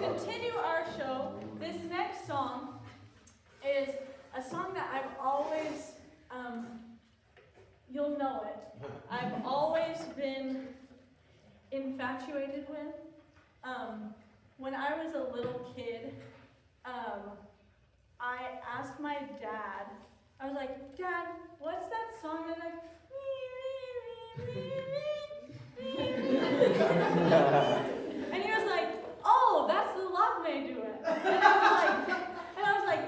continue our show, this next song is a song that I've always, you'll know it, I've always been infatuated with. When I was a little kid, I asked my dad, I was like, Dad, what's that song? And I'm like, and he was like, oh, that's the Love May Duet. And I was like,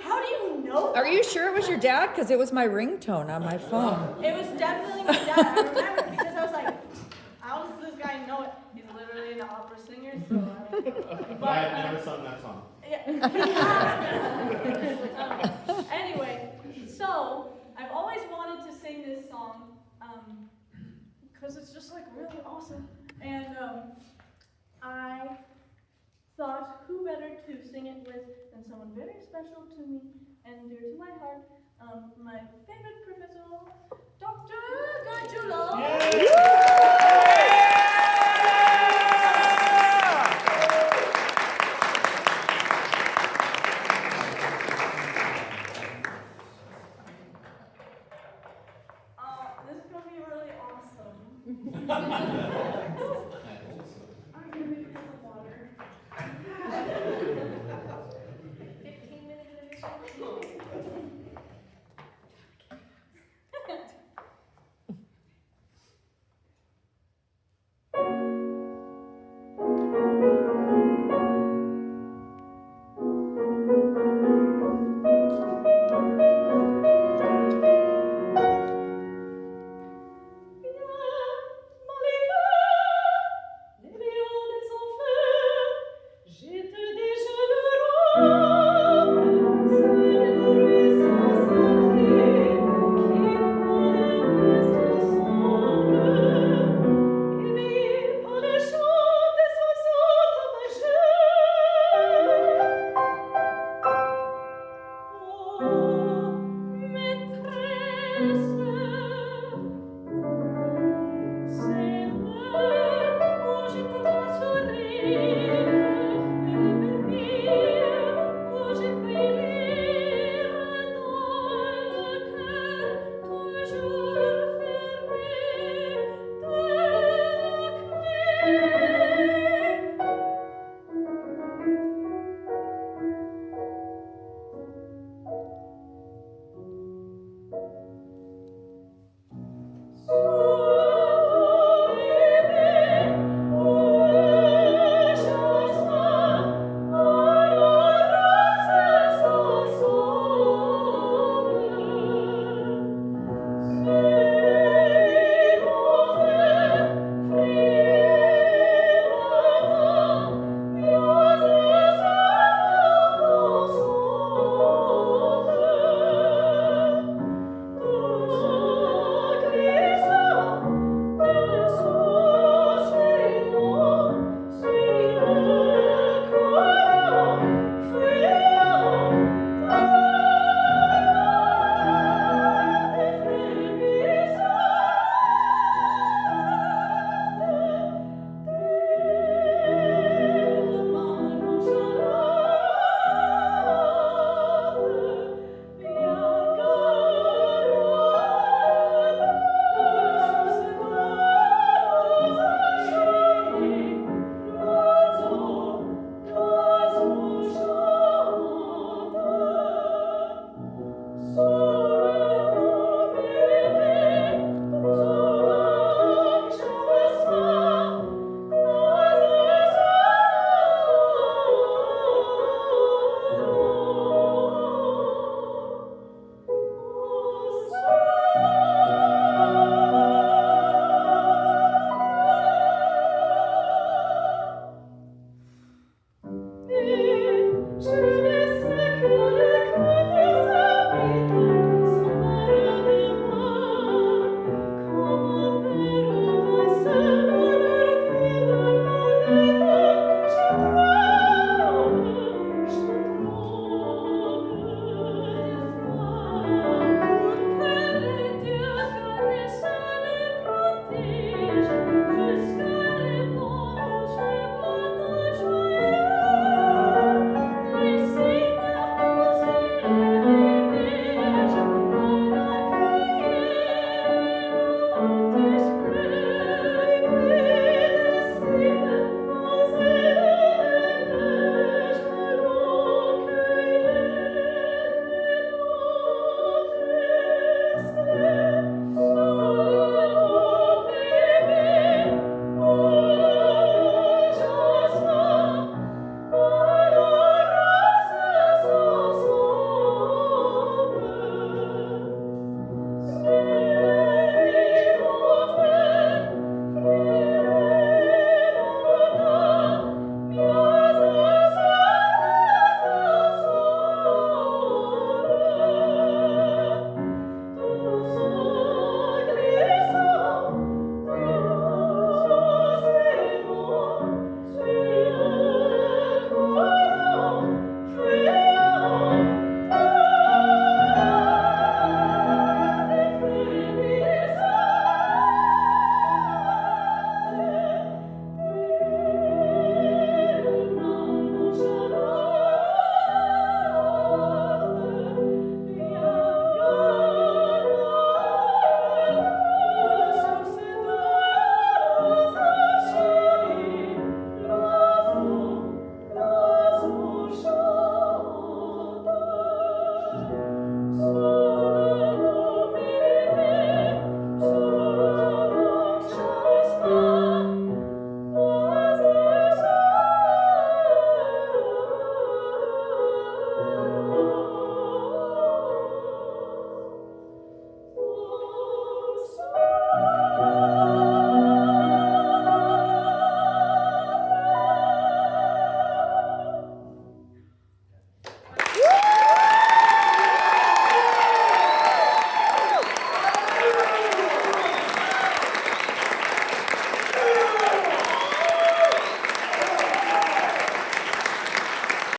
how do you know that? Are you sure it was your dad? Because it was my ringtone on my phone. It was definitely my dad. I remember because I was like, how does this guy know it? He's literally an opera singer, so. But I had never sung that song. Yeah. Anyway, so I've always wanted to sing this song because it's just like really awesome. And I thought, who better to sing it with than someone very special to me and dear to my heart, my favorite professor, Dr. Gajula.